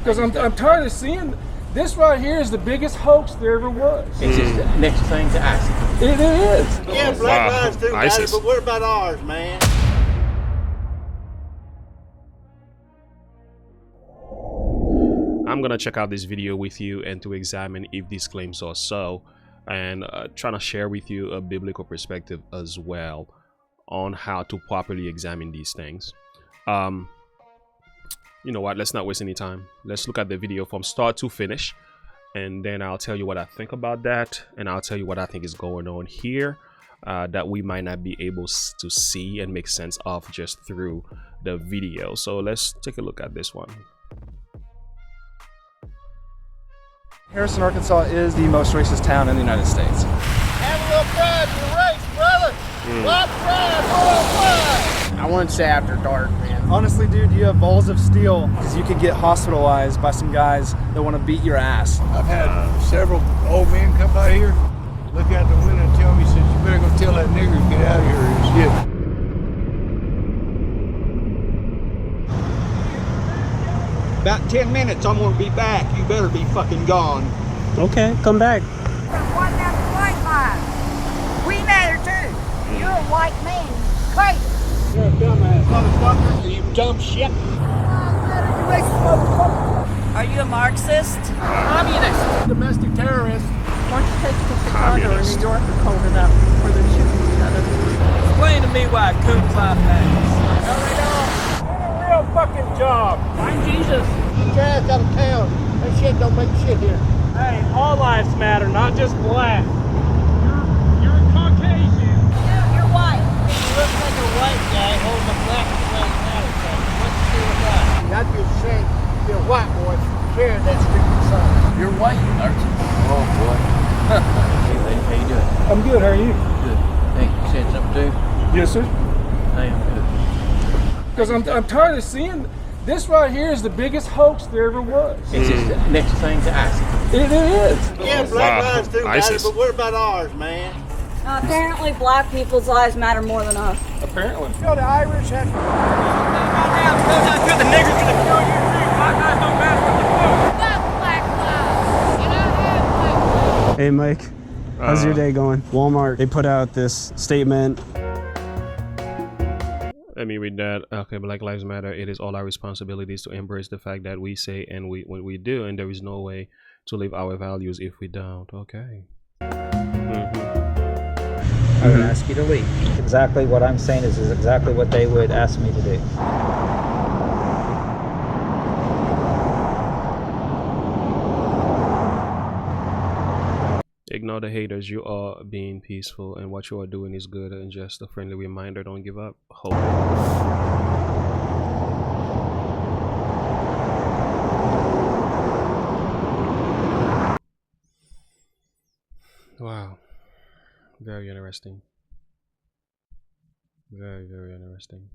Because I'm tired of seeing this right here is the biggest hoax there ever was. It's just the next thing to ISIS. It is. Yeah, black lives do matter, but what about ours, man? I'm gonna check out this video with you and to examine if these claims are so, and trying to share with you a biblical perspective as well on how to properly examine these things. You know what, let's not waste any time. Let's look at the video from start to finish, and then I'll tell you what I think about that, and I'll tell you what I think is going on here that we might not be able to see and make sense of just through the video. So let's take a look at this one. Harrison, Arkansas is the most racist town in the United States. Have a little pride in your race, brother. Lot of pride, pride. I wouldn't say after dark, man. Honestly, dude, you have balls of steel because you could get hospitalized by some guys that want to beat your ass. I've had several old men come out here, look out the window and tell me, said, you better go tell that nigger to get out of here and shit. About 10 minutes, I'm gonna be back. You better be fucking gone. Okay, come back. What about the white lives? We matter too. You're a white man. Crazy. You're a dumbass motherfucker. You dumb shit. Are you a Marxist? Communist. Domestic terrorist. Why don't you take it to Chicago or New York or cold enough where they're shooting each other? Explain to me why Coon Fly Pants. Real fucking job. I'm Jesus. Get your ass out of town. That shit don't make shit here. Hey, all lives matter, not just black. You're a Caucasian. You're white. You look like a white guy holding a black lives matter sign. What's the deal with that? I'd be ashamed to be a white boy carrying that stupid sign. You're white, aren't you? Oh boy. Hey, lady, how you doing? I'm good, how are you? Good. Hey, you saying something too? Yes, sir. I am good. Because I'm tired of seeing this right here is the biggest hoax there ever was. It's just the next thing to ISIS. It is. Yeah, black lives do matter, ISIS. but what about ours, man? Apparently black people's lives matter more than us. Apparently. You know, the Irish had... The niggers gonna kill you too. Black lives don't matter what the fuck. Fuck black lives. You know, Hey Mike, how's your day going? Walmart, they put out this statement. Let me read that. Okay, Black Lives Matter. It is all our responsibilities to embrace the fact that we say and when we do, and there is no way to live our values if we don't. Okay. I would ask you to leave. Exactly what I'm saying is exactly what they would ask me to do. Ignore the haters. You are being peaceful, and what you are doing is good, and just a friendly reminder, don't give up hope. Wow, very interesting. Very, very interesting.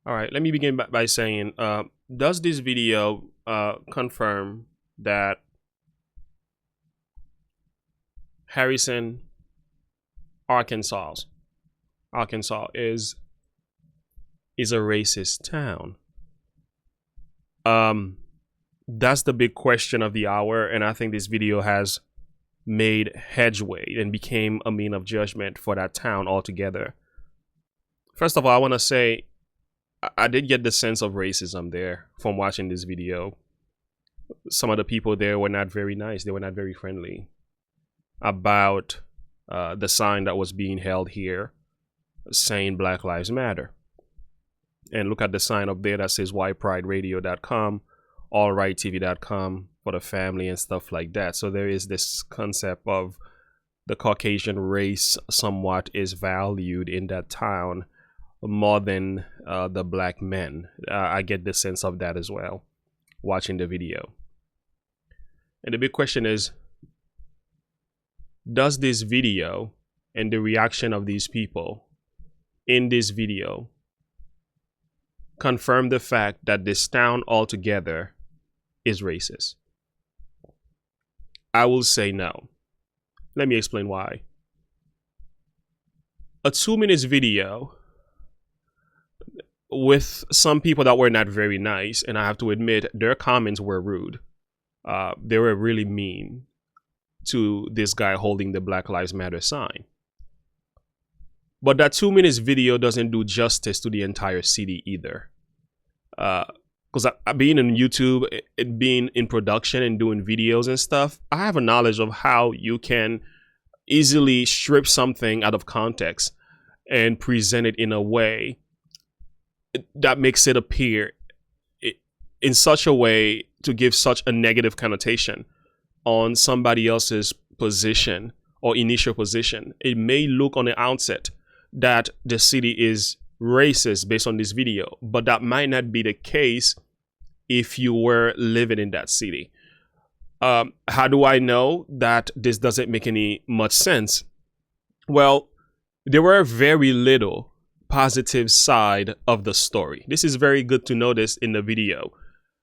All right, let me begin by saying, does this video confirm that Harrison, Arkansas is a racist town? That's the big question of the hour, and I think this video has made headway and became a mean of judgment for that town altogether. First of all, I want to say I did get the sense of racism there from watching this video. Some of the people there were not very nice. They were not very friendly about the sign that was being held here saying Black Lives Matter. And look at the sign up there that says whiteprideradio.com, allrighttv.com for the family and stuff like that. So there is this concept of the Caucasian race somewhat is valued in that town more than the black men. I get the sense of that as well watching the video. And the big question is, does this video and the reaction of these people in this video confirm the fact that this town altogether is racist? I will say no. Let me explain why. A 2 minutes video with some people that were not very nice, and I have to admit their comments were rude. They were really mean to this guy holding the Black Lives Matter sign. But that 2 minutes video doesn't do justice to the entire city either. Because being on YouTube, being in production and doing videos and stuff, I have a knowledge of how you can easily strip something out of context and present it in a way that makes it appear in such a way to give such a negative connotation on somebody else's position or initial position. It may look on the outset that the city is racist based on this video, but that might not be the case if you were living in that city. How do I know that this doesn't make any much sense? Well, there were very little positive side of the story. This is very good to notice in the video.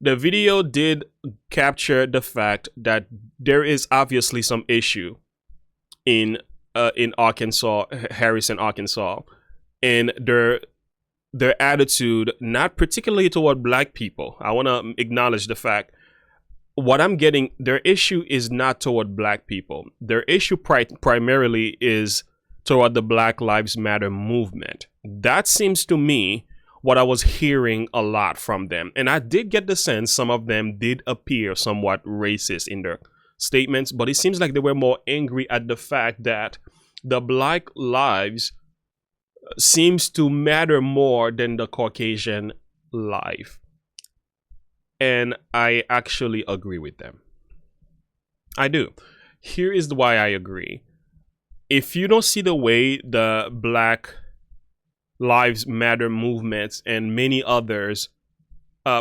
The video did capture the fact that there is obviously some issue in Arkansas, Harrison, Arkansas, and their attitude, not particularly toward black people. I want to acknowledge the fact. What I'm getting, their issue is not toward black people. Their issue primarily is toward the Black Lives Matter movement. That seems to me what I was hearing a lot from them. And I did get the sense some of them did appear somewhat racist in their statements, but it seems like they were more angry at the fact that the Black lives seems to matter more than the Caucasian life. And I actually agree with them. I do. Here is why I agree. If you don't see the way the Black Lives Matter movements and many others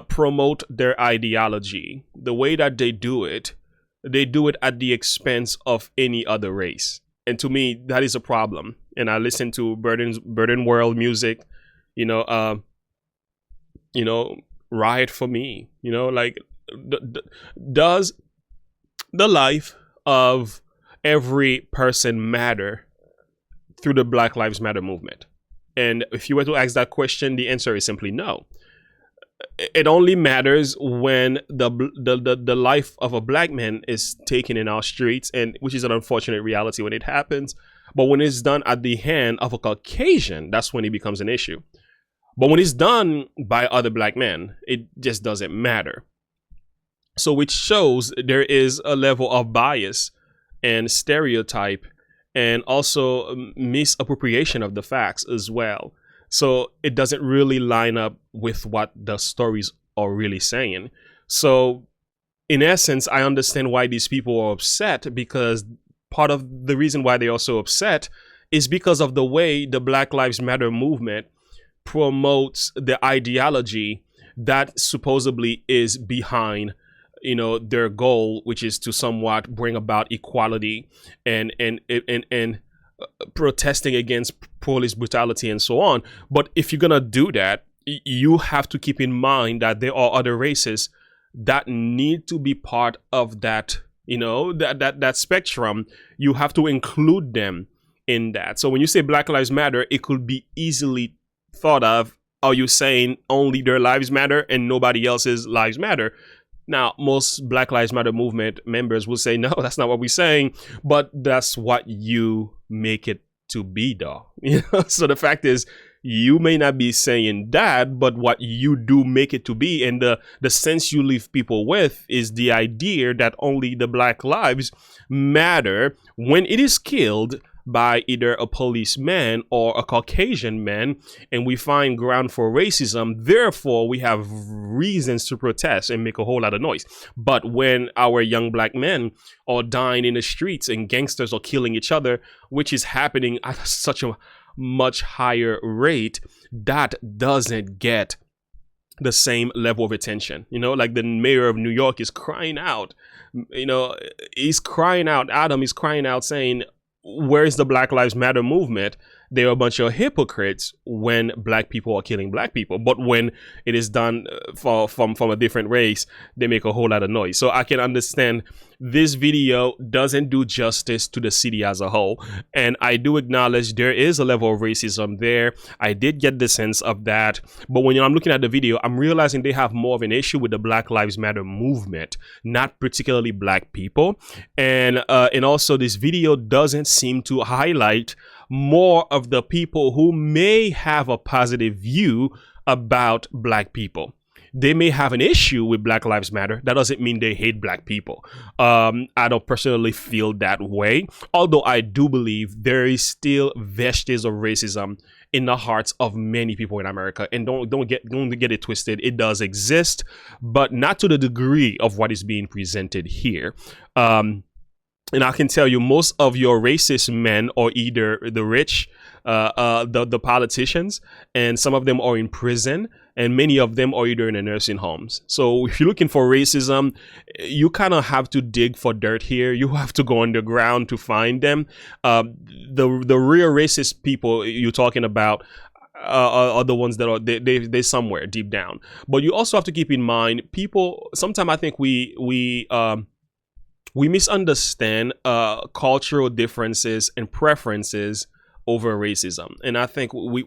promote their ideology, the way that they do it at the expense of any other race. And to me, that is a problem. And I listen to Burden World music, Riot for Me, like does the life of every person matter through the Black Lives Matter movement? And if you were to ask that question, the answer is simply no. It only matters when the life of a black man is taken in our streets, and which is an unfortunate reality when it happens. But when it's done at the hand of a Caucasian, that's when it becomes an issue. But when it's done by other black men, it just doesn't matter. So which shows there is a level of bias and stereotype and also misappropriation of the facts as well. So it doesn't really line up with what the stories are really saying. So in essence, I understand why these people are upset, because part of the reason why they are so upset is because of the way the Black Lives Matter movement promotes the ideology that supposedly is behind their goal, which is to somewhat bring about equality and protesting against police brutality and so on. But if you're gonna do that, you have to keep in mind that there are other races that need to be part of that, that spectrum. You have to include them in that. So when you say Black Lives Matter, it could be easily thought of, are you saying only their lives matter and nobody else's lives matter? Now, most Black Lives Matter movement members will say, no, that's not what we're saying, but that's what you make it to be, though. So the fact is, you may not be saying that, but what you do make it to be, and the sense you leave people with is the idea that only the Black lives matter when it is killed by either a policeman or a Caucasian man, and we find ground for racism. Therefore, we have reasons to protest and make a whole lot of noise. But when our young black men are dying in the streets and gangsters are killing each other, which is happening at such a much higher rate, that doesn't get the same level of attention. Like the mayor of New York is crying out, he's crying out, Adam is crying out saying, where is the Black Lives Matter movement they're a bunch of hypocrites when black people are killing black people. But when it is done from a different race, they make a whole lot of noise. So I can understand this video doesn't do justice to the city as a whole. And I do acknowledge there is a level of racism there. I did get the sense of that. But when I'm looking at the video, I'm realizing they have more of an issue with the Black Lives Matter movement, not particularly black people. And also this video doesn't seem to highlight more of the people who may have a positive view about black people. They may have an issue with Black Lives Matter. That doesn't mean they hate black people. I don't personally feel that way, although I do believe there is still vestiges of racism in the hearts of many people in America. And don't get it twisted. It does exist, but not to the degree of what is being presented here. And I can tell you, most of your racist men are either the rich, the politicians, and some of them are in prison, and many of them are either in the nursing homes. So if you're looking for racism, you kind of have to dig for dirt here. You have to go underground to find them. The real racist people you're talking about are the ones that are they somewhere deep down. But you also have to keep in mind, people, sometimes I think we misunderstand cultural differences and preferences over racism. And I think we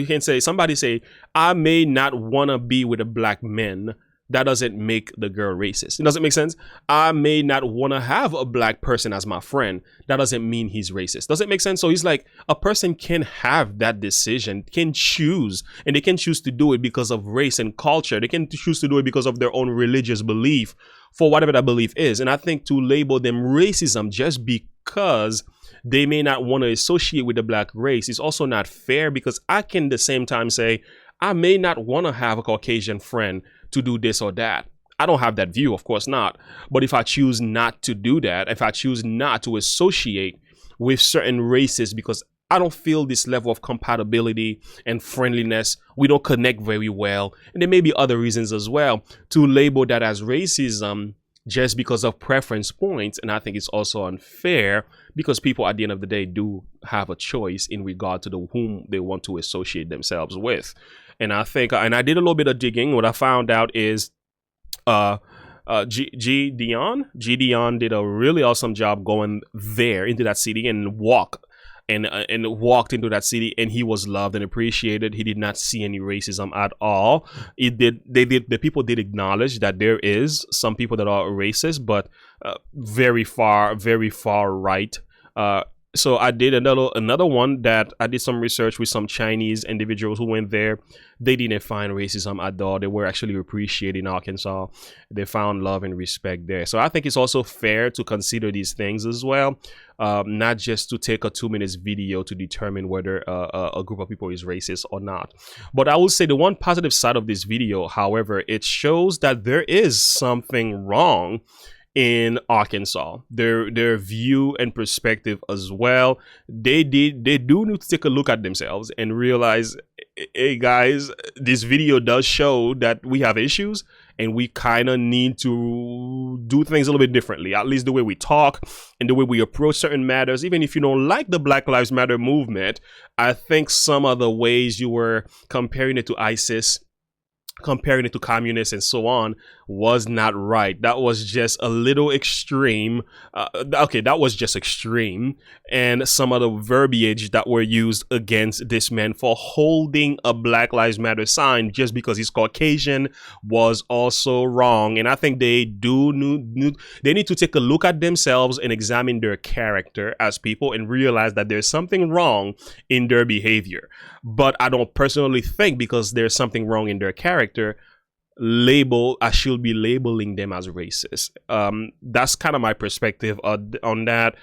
can say, somebody say, I may not want to be with a black man. That doesn't make the girl racist. It doesn't make sense. I may not want to have a black person as my friend. That doesn't mean he's racist. Does it make sense? So he's like, a person can have that decision, can choose, and they can choose to do it because of race and culture. They can choose to do it because of their own religious belief, for whatever that belief is. And I think to label them racism just because they may not want to associate with the black race is also not fair, because I can at the same time say, I may not want to have a Caucasian friend to do this or that. I don't have that view, of course not. But if I choose not to do that, if I choose not to associate with certain races because I don't feel this level of compatibility and friendliness, we don't connect very well, and there may be other reasons as well, to label that as racism just because of preference points. And I think it's also unfair, because people at the end of the day do have a choice in regard to whom they want to associate themselves with. And I think, and I did a little bit of digging, what I found out is G. Dion did a really awesome job going there into that city and walked into that city, and he was loved and appreciated. He did not see any racism at all. The people did acknowledge that there is some people that are racist, but very far right. So I did another one that I did some research with some Chinese individuals who went there. They didn't find racism at all. They were actually appreciating Arkansas. They found love and respect there. So I think it's also fair to consider these things as well, not just to take a 2-minute video to determine whether a group of people is racist or not. But I will say the one positive side of this video, however, it shows that there is something wrong in Arkansas, their view and perspective as well. They do need to take a look at themselves and realize, hey guys, this video does show that we have issues and we kind of need to do things a little bit differently, at least the way we talk and the way we approach certain matters. Even if you don't like the Black Lives Matter movement, I think some of the ways you were comparing it to ISIS, comparing it to communists and so on, was not right. That was just a little extreme. Okay, that was just extreme. And some of the verbiage that were used against this man for holding a Black Lives Matter sign just because he's Caucasian was also wrong. And I think they need to take a look at themselves and examine their character as people and realize that there's something wrong in their behavior. But I don't personally think because there's something wrong in their character, I should be labeling them as racist. That's kind of my perspective on that.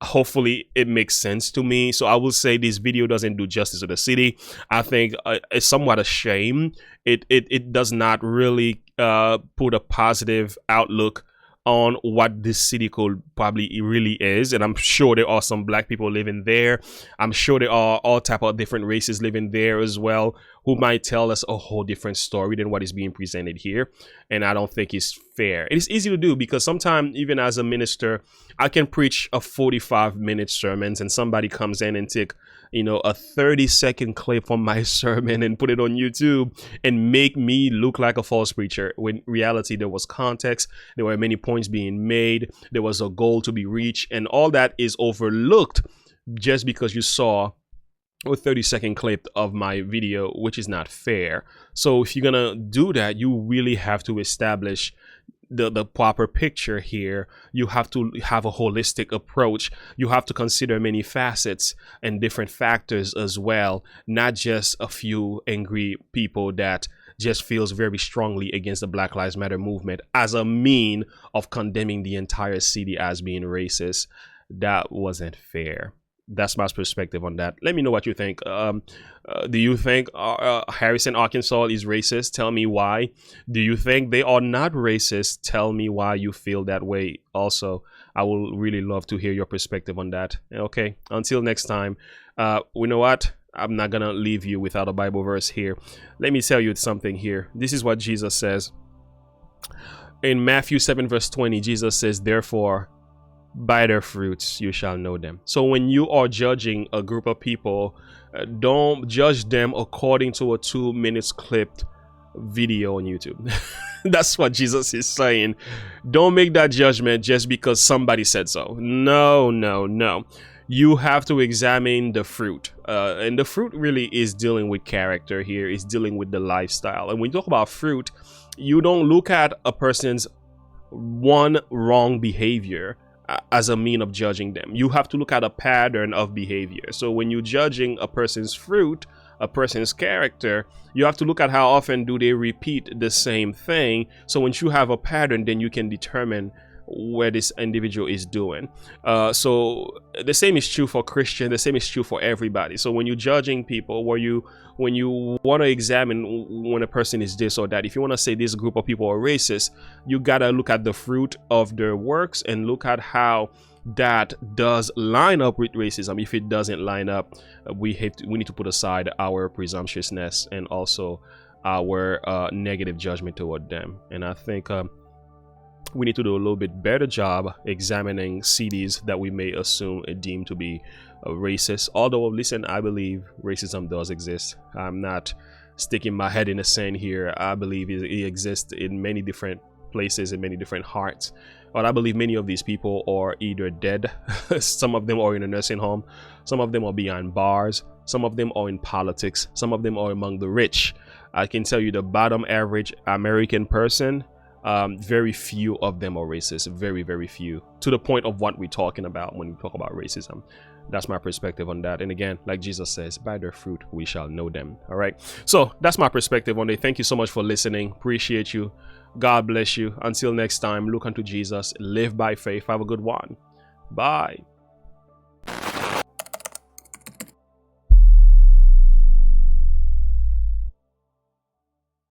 Hopefully it makes sense to me. So I will say this video doesn't do justice to the city. I think it's somewhat a shame. It does not really put a positive outlook on what this city could probably really is. And I'm sure there are some black people living there. I'm sure there are all type of different races living there as well, who might tell us a whole different story than what is being presented here. And I don't think it's fair. It's easy to do because sometimes, even as a minister, I can preach a 45-minute sermons and somebody comes in and take a 30-second clip from my sermon and put it on YouTube and make me look like a false preacher, when in reality there was context, there were many points being made, there was a goal to be reached, and all that is overlooked just because you saw a 30-second clip of my video, which is not fair. So if you're gonna do that, you really have to establish the proper picture here. You have to have a holistic approach. You have to consider many facets and different factors as well, not just a few angry people that just feels very strongly against the Black Lives Matter movement as a mean of condemning the entire city as being racist. That wasn't fair. That's my perspective on that. Let me know what you think. Do you think Harrison, Arkansas is racist? Tell me why. Do you think they are not racist? Tell me why you feel that way. Also, I will really love to hear your perspective on that. Okay, until next time. You know what? I'm not gonna leave you without a Bible verse here. Let me tell you something here. This is what Jesus says. In Matthew 7 verse 20, Jesus says, therefore, by their fruits you shall know them. So when you are judging a group of people, don't judge them according to a 2 minutes clipped video on YouTube. That's what Jesus is saying. Don't make that judgment just because somebody said so. No, no, no. You have to examine the fruit, and the fruit really is dealing with character here. It's dealing with the lifestyle. And when you talk about fruit, you don't look at a person's one wrong behavior as a mean of judging them. You have to look at a pattern of behavior. So when you're judging a person's fruit, a person's character, you have to look at how often do they repeat the same thing. So once you have a pattern, then you can determine where this individual is doing. So the same is true for Christian, the same is true for everybody. So when you're judging people, when you want to examine when a person is this or that, if you want to say this group of people are racist, you gotta look at the fruit of their works and look at how that does line up with racism. If it doesn't line up, we need to put aside our presumptuousness and also our negative judgment toward them. And I think we need to do a little bit better job examining cities that we may assume and deem to be racist. Although, listen, I believe racism does exist. I'm not sticking my head in the sand here. I believe it exists in many different places, in many different hearts. But I believe many of these people are either dead, some of them are in a nursing home, some of them are behind bars, some of them are in politics, some of them are among the rich. I can tell you the bottom average American person, very few of them are racist. Very, very few, to the point of what we're talking about when we talk about racism. That's my perspective on that. And again, like Jesus says, by their fruit we shall know them. All right, so that's my perspective on it. Thank you so much for listening. Appreciate you. God bless you. Until next time, look unto Jesus, live by faith. Have a good one. Bye.